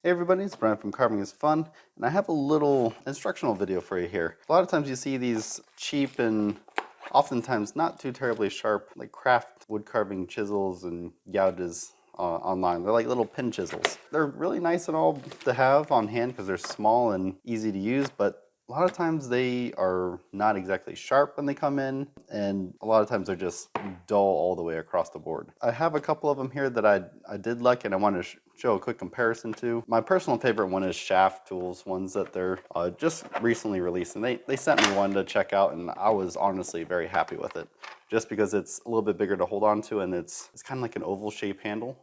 Hey everybody, it's Brian from Carving is Fun, and I have a little instructional video for you here. A lot of times you see these cheap and oftentimes not too terribly sharp, like craft wood carving chisels and gouges online. They're like little pin chisels. They're really nice and all to have on hand because they're small and easy to use, but a lot of times they are not exactly sharp when they come in, and a lot of times they're just dull all the way across the board. I have a couple of them here that I did like and I want to show a quick comparison to. My personal favorite one is Shaft Tools, ones that they're just recently released, and they sent me one to check out, and I was honestly very happy with it, just because it's a little bit bigger to hold on to, and it's kind of like an oval shape handle.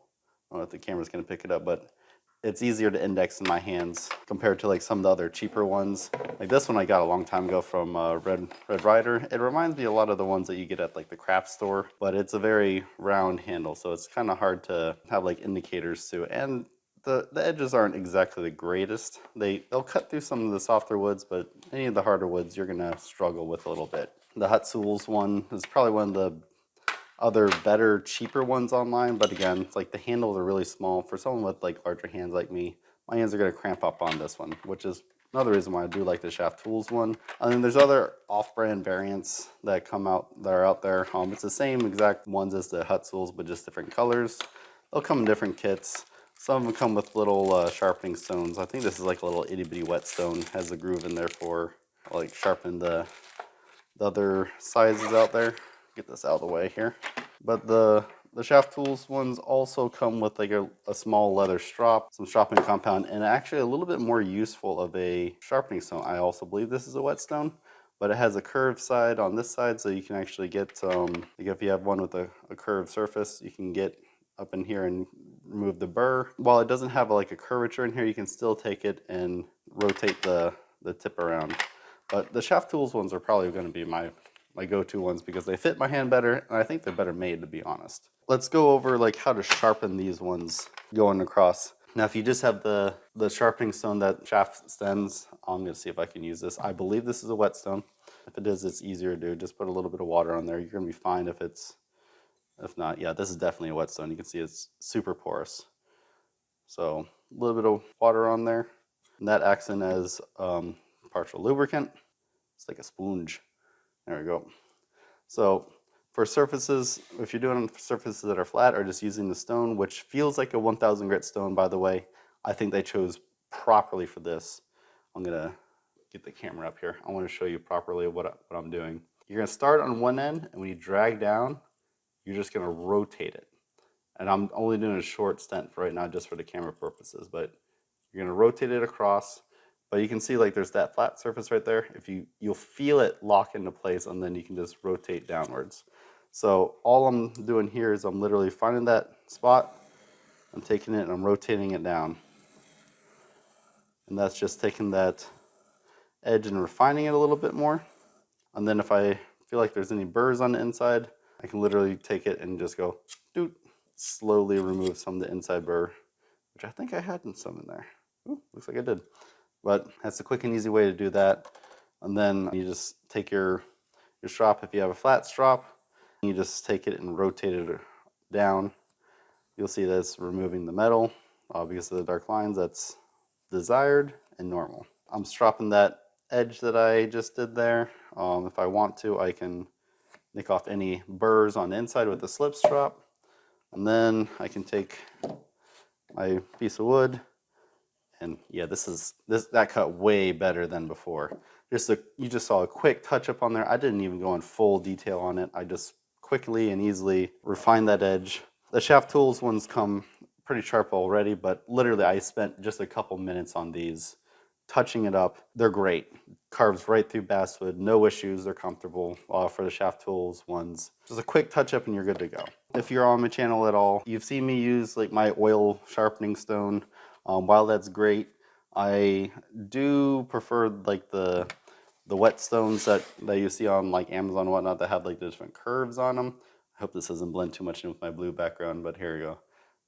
I don't know if the camera's going to pick it up, but it's easier to index in my hands compared to like some of the other cheaper ones. Like this one I got a long time ago from Red Ryder. It reminds me a lot of the ones that you get at like the craft store, but it's a very round handle, so it's kind of hard to have like indicators to. And the edges aren't exactly the greatest. They'll cut through some of the softer woods, but any of the harder woods you're gonna struggle with a little bit. The Hut Tools one is probably one of the other better, cheaper ones online, but again, it's like the handles are really small. For someone with like larger hands like me, my hands are gonna cramp up on this one, which is another reason why I do like the Shaft Tools one. And then there's other off-brand variants that come out that are out there. It's the same exact ones as the Hut Tools, but just different colors. They'll come in different kits. Some of them come with little sharpening stones. I think this is like a little itty bitty whetstone, has a groove in there for like sharpen the other sizes out there. Get this out of the way here. But the Shaft Tools ones also come with like a small leather strop, some sharpening compound, and actually a little bit more useful of a sharpening stone. I also believe this is a whetstone, but it has a curved side on this side, so you can actually get, like if you have one with a curved surface, you can get up in here and remove the burr. While it doesn't have like a curvature in here, you can still take it and rotate the tip around. But the Shaft Tools ones are probably going to be my go-to ones because they fit my hand better, and I think they're better made, to be honest. Let's go over like how to sharpen these ones going across. Now, if you just have the sharpening stone that shaft stems, I'm going to see if I can use this. I believe this is a whetstone. If it is, it's easier to do. Just put a little bit of water on there. You're going to be fine if not. Yeah, this is definitely a whetstone. You can see it's super porous. So a little bit of water on there, and that acts in as partial lubricant. It's like a sponge. There we go. So for surfaces, if you're doing surfaces that are flat or just using the stone, which feels like a 1000 grit stone, by the way, I think they chose properly for this. I'm gonna get the camera up here. I want to show you properly what I'm doing. You're gonna start on one end, and when you drag down, you're just gonna rotate it. And I'm only doing a short stent for right now, just for the camera purposes, but you're gonna rotate it across. But you can see like there's that flat surface right there. If you'll feel it lock into place, and then you can just rotate downwards. So all I'm doing here is I'm literally finding that spot, I'm taking it and I'm rotating it down. And that's just taking that edge and refining it a little bit more. And then if I feel like there's any burrs on the inside, I can literally take it and just go doot, slowly remove some of the inside burr, which I think I had some in there. Ooh, looks like I did. But that's a quick and easy way to do that. And then you just take your strop, if you have a flat strop, you just take it and rotate it down. You'll see that it's removing the metal because of the dark lines. That's desired and normal. I'm stropping that edge that I just did there. If I want to, I can nick off any burrs on the inside with the slip strop. And then I can take my piece of wood, and yeah, that cut way better than before. You just saw a quick touch up on there. I didn't even go in full detail on it. I just quickly and easily refined that edge. The Shaft Tools ones come pretty sharp already, but literally I spent just a couple minutes on these, touching it up. They're great. Carves right through basswood, no issues. They're comfortable for the Shaft Tools ones. Just a quick touch up and you're good to go. If you're on my channel at all, you've seen me use like my oil sharpening stone. While that's great, I do prefer like the whetstones that you see on like Amazon and whatnot that have like the different curves on them. I hope this doesn't blend too much in with my blue background, but here you go.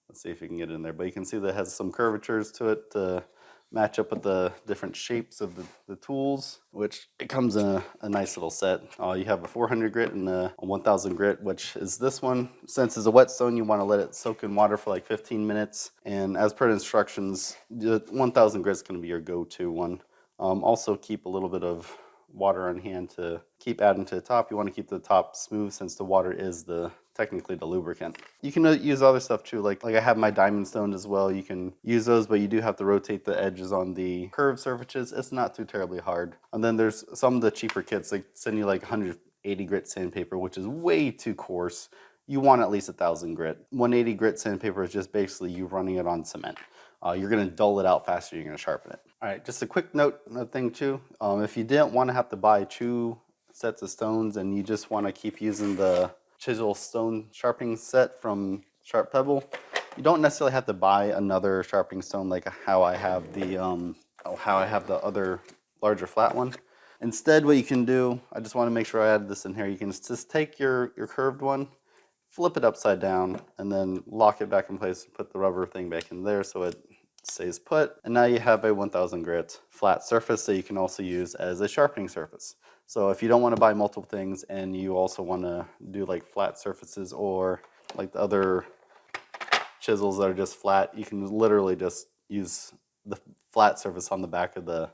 Let's see if you can get it in there. But you can see that it has some curvatures to it to match up with the different shapes of the tools, which it comes in a nice little set. You have a 400 grit and a 1000 grit, which is this one. Since it's a whetstone, you want to let it soak in water for like 15 minutes. And as per the instructions, the 1000 grit is going to be your go-to one. Also keep a little bit of water on hand to keep adding to the top. You want to keep the top smooth since the water is technically the lubricant. You can use other stuff too, like I have my diamond stone as well. You can use those, but you do have to rotate the edges on the curved surfaces. It's not too terribly hard. And then there's some of the cheaper kits, like send you like 180 grit sandpaper, which is way too coarse. You want at least 1000 grit. 180 grit sandpaper is just basically you running it on cement. You're going to dull it out faster, you're going to sharpen it. All right, just a quick note thing too. If you didn't want to have to buy 2 sets of stones and you just want to keep using the chisel stone sharpening set from Sharp Pebble, you don't necessarily have to buy another sharpening stone like how I have the other larger flat one. Instead, what you can do, I just want to make sure I added this in here, you can just take your curved one, flip it upside down, and then lock it back in place and put the rubber thing back in there so it stays put. And now you have a 1000 grit flat surface that you can also use as a sharpening surface. So if you don't want to buy multiple things and you also want to do like flat surfaces or like the other chisels that are just flat, you can literally just use the flat surface on the back of the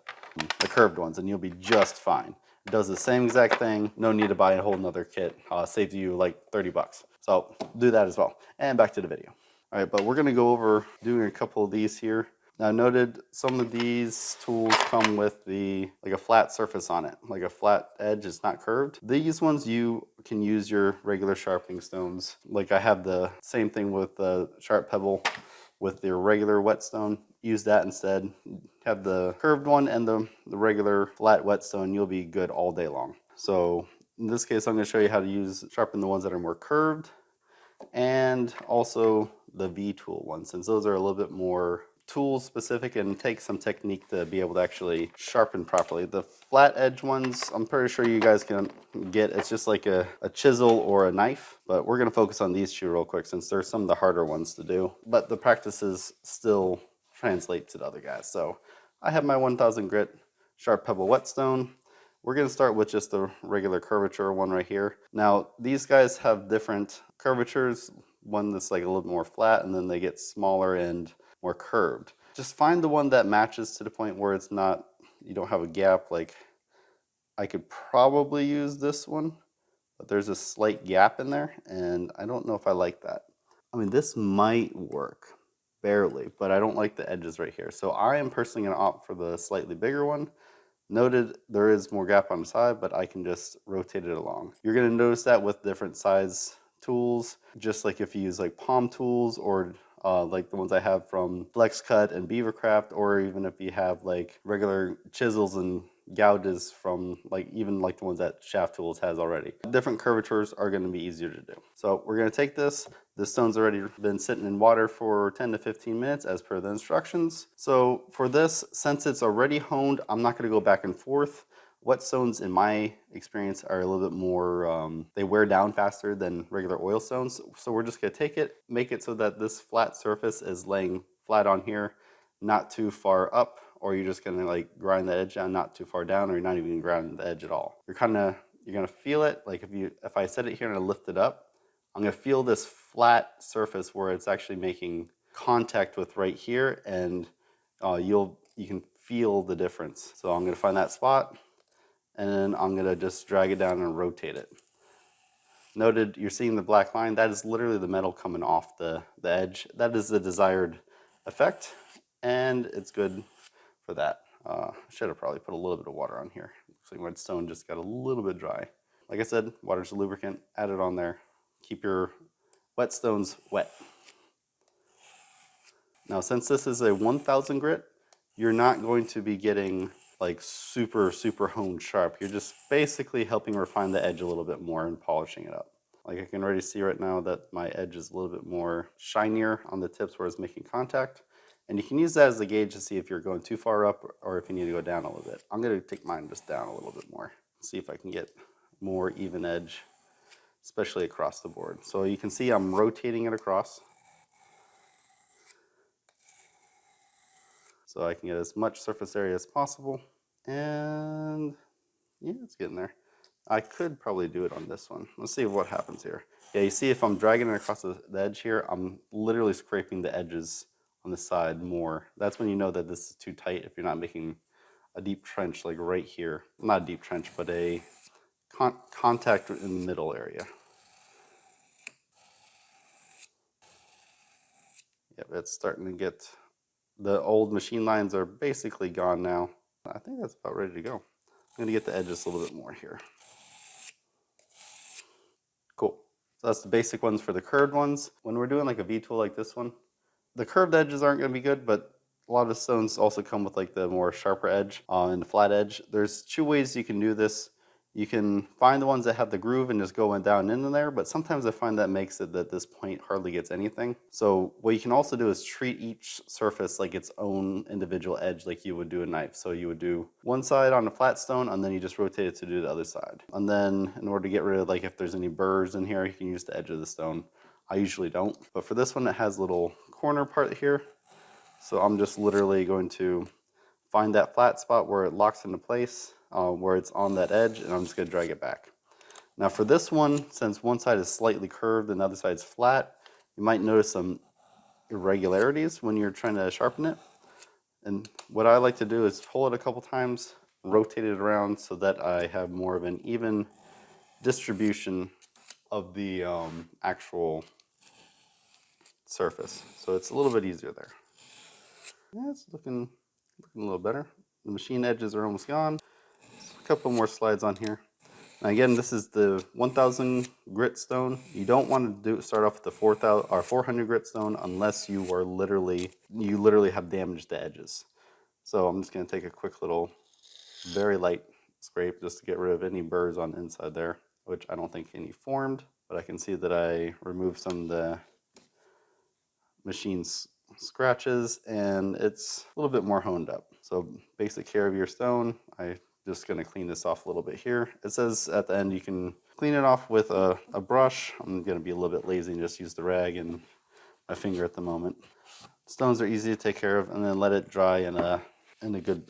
curved ones and you'll be just fine. It does the same exact thing. No need to buy a whole nother kit. Saves you like 30 bucks. So do that as well. And back to the video. All right, but we're gonna go over doing a couple of these here. Now noted some of these tools come with like a flat surface on it, like a flat edge, it's not curved. These ones you can use your regular sharpening stones. Like I have the same thing with the Sharp Pebble with your regular whetstone. Use that instead. Have the curved one and the regular flat whetstone, you'll be good all day long. So in this case, I'm gonna show you how to sharpen the ones that are more curved and also the V-tool ones, since those are a little bit more tool specific and take some technique to be able to actually sharpen properly. The flat edge ones, I'm pretty sure you guys can get. It's just like a chisel or a knife, but we're gonna focus on these 2 real quick since they're some of the harder ones to do. But the practices still translate to the other guys. So I have my 1000 grit Sharp Pebble whetstone. We're going to start with just the regular curvature one right here. Now, these guys have different curvatures. One that's like a little more flat, and then they get smaller and more curved. Just find the one that matches to the point where it's not, you don't have a gap. Like, I could probably use this one, but there's a slight gap in there, and I don't know if I like that. I mean, this might work, barely, but I don't like the edges right here. So I am personally going to opt for the slightly bigger one. Noted there is more gap on the side, but I can just rotate it along. You're going to notice that with different size tools, just like if you use like palm tools or like the ones I have from FlexCut and Beavercraft, or even if you have like regular chisels and gouges from even like the ones that Shaft Tools has already. Different curvatures are going to be easier to do. So we're going to take this. The stone's already been sitting in water for 10 to 15 minutes as per the instructions. So for this, since it's already honed, I'm not going to go back and forth. Whetstones, in my experience, are a little bit more, they wear down faster than regular oil stones. So we're just going to take it, make it so that this flat surface is laying flat on here, not too far up, or you're just going to like grind the edge down, not too far down, or you're not even grinding the edge at all. You're going to feel it. Like if I set it here and I lift it up, I'm going to feel this flat surface where it's actually making contact with right here, and you can feel the difference. So I'm going to find that spot, and then I'm going to just drag it down and rotate it. Noted, you're seeing the black line. That is literally the metal coming off the edge. That is the desired effect, and it's good for that. Should have probably put a little bit of water on here. Looks like my stone just got a little bit dry. Like I said, water's a lubricant. Add it on there. Keep your whetstones wet. Now, since this is a 1000 grit, you're not going to be getting like super honed sharp. You're just basically helping refine the edge a little bit more and polishing it up. Like I can already see right now that my edge is a little bit more shinier on the tips where it's making contact. And you can use that as a gauge to see if you're going too far up or if you need to go down a little bit. I'm going to take mine just down a little bit more. See if I can get more even edge, especially across the board. So you can see I'm rotating it across. so I can get as much surface area as possible. And yeah, it's getting there. I could probably do it on this one. Let's see what happens here. Yeah, you see if I'm dragging it across the edge here, I'm literally scraping the edges on the side more. That's when you know that this is too tight if you're not making a deep trench like right here. Not a deep trench, but a contact in the middle area. Yep, it's starting to get, the old machine lines are basically gone now. I think that's about ready to go. I'm gonna get the edges a little bit more here. Cool. So that's the basic ones for the curved ones. When we're doing like a V-tool like this one, the curved edges aren't gonna be good, but a lot of the stones also come with like the more sharper edge and the flat edge. There's two ways you can do this. You can find the ones that have the groove and just go down into there, but sometimes I find that makes it that this point hardly gets anything. So what you can also do is treat each surface like its own individual edge like you would do a knife. So you would do one side on a flat stone and then you just rotate it to do the other side. And then in order to get rid of like if there's any burrs in here, you can use the edge of the stone. I usually don't, but for this one it has a little corner part here. So I'm just literally going to find that flat spot where it locks into place, where it's on that edge, and I'm just going to drag it back. Now for this one, since one side is slightly curved and the other side is flat, you might notice some irregularities when you're trying to sharpen it. And what I like to do is pull it a couple times, rotate it around so that I have more of an even distribution of the actual surface. So it's a little bit easier there. Yeah, it's looking a little better. The machine edges are almost gone. A couple more slides on here. Now again, this is the 1000 grit stone. You don't want to start off with the 4000 or 400 grit stone unless you are literally have damaged the edges. So I'm just going to take a quick little, very light scrape just to get rid of any burrs on the inside there, which I don't think any formed, but I can see that I removed some of the machine's scratches and it's a little bit more honed up. So basic care of your stone. I just going to clean this off a little bit here. It says at the end you can clean it off with a brush. I'm going to be a little bit lazy and just use the rag and my finger at the moment. Stones are easy to take care of, and then let it dry in a good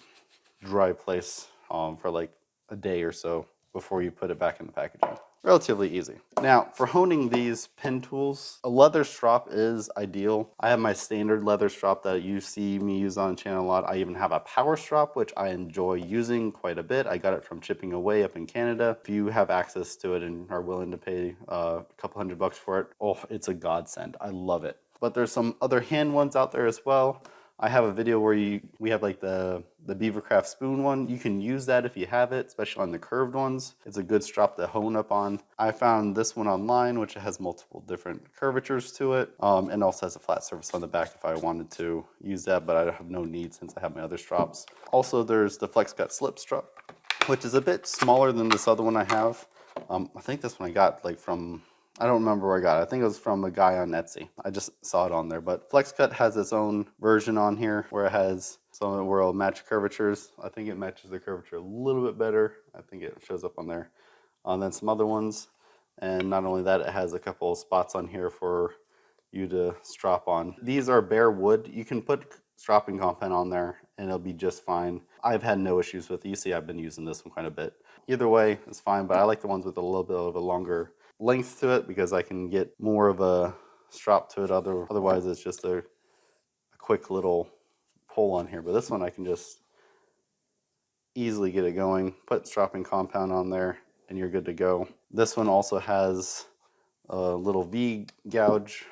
dry place for like a day or so before you put it back in the packaging. Relatively easy. Now, for honing these pen tools, a leather strop is ideal. I have my standard leather strop that you see me use on the channel a lot. I even have a power strop, which I enjoy using quite a bit. I got it from Chipping Away up in Canada. If you have access to it and are willing to pay a couple $100 for it, oh, it's a godsend. I love it. But there's some other hand ones out there as well. I have a video where we have like the Beavercraft spoon one. You can use that if you have it, especially on the curved ones. It's a good strop to hone up on. I found this one online, which has multiple different curvatures to it, and also has a flat surface on the back if I wanted to use that, but I have no need since I have my other strops. Also, there's the FlexCut slip strop, which is a bit smaller than this other one I have. I think this one I got like from, I don't remember where I got it. I think it was from a guy on Etsy. I just saw it on there. But FlexCut has its own version on here where it has some of the where it'll match curvatures. I think it matches the curvature a little bit better. I think it shows up on there. Then some other ones. And not only that, it has a couple of spots on here for you to strop on. These are bare wood. You can put stropping compound on there and it'll be just fine. I've had no issues with it. You see I've been using this one quite a bit. Either way, it's fine, but I like the ones with a little bit of a longer length to it because I can get more of a strop to it. Otherwise, it's just a quick little pull on here. But this one, I can just easily get it going, put stropping compound on there, and you're good to go. This one also has a little V gouge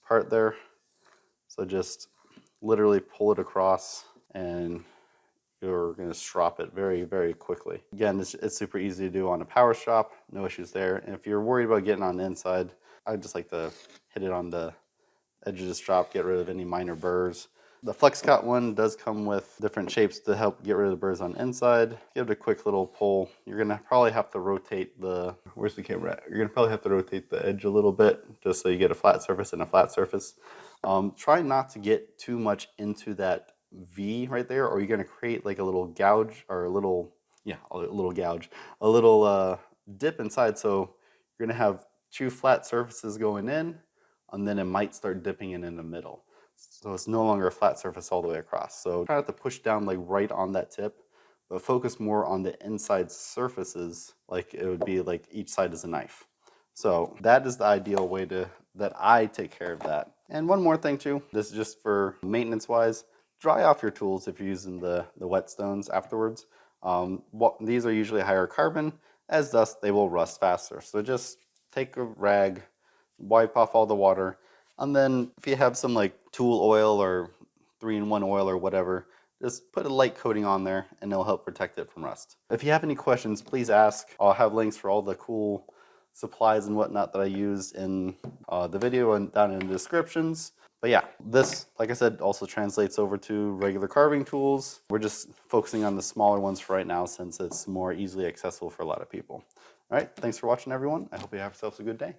part there. So just literally pull it across and you're going to strop it very, very quickly. Again, it's super easy to do on a power strop, no issues there. And if you're worried about getting on the inside, I just like to hit it on the edge of the strop, get rid of any minor burrs. The FlexCut one does come with different shapes to help get rid of the burrs on the inside. Give it a quick little pull. You're going to probably have to rotate the, where's the camera at? You're going to probably have to rotate the edge a little bit just so you get a flat surface and a flat surface. Try not to get too much into that V right there, or you're going to create like a little gouge or a little gouge, a little dip inside. So you're going to have two flat surfaces going in, and then it might start dipping in the middle. So it's no longer a flat surface all the way across. So try not to push down like right on that tip, but focus more on the inside surfaces, like it would be like each side is a knife. So that is the ideal way that I take care of that. And one more thing too, this is just for maintenance wise, dry off your tools if you're using the whetstones afterwards. These are usually higher carbon, as thus they will rust faster. So just take a rag, wipe off all the water, and then if you have some like tool oil or 3-in-1 oil or whatever, just put a light coating on there and it'll help protect it from rust. If you have any questions, please ask. I'll have links for all the cool supplies and whatnot that I used in the video and down in the descriptions. But yeah, this, like I said, also translates over to regular carving tools. We're just focusing on the smaller ones for right now since it's more easily accessible for a lot of people. All right, thanks for watching, everyone. I hope you have yourselves a good day.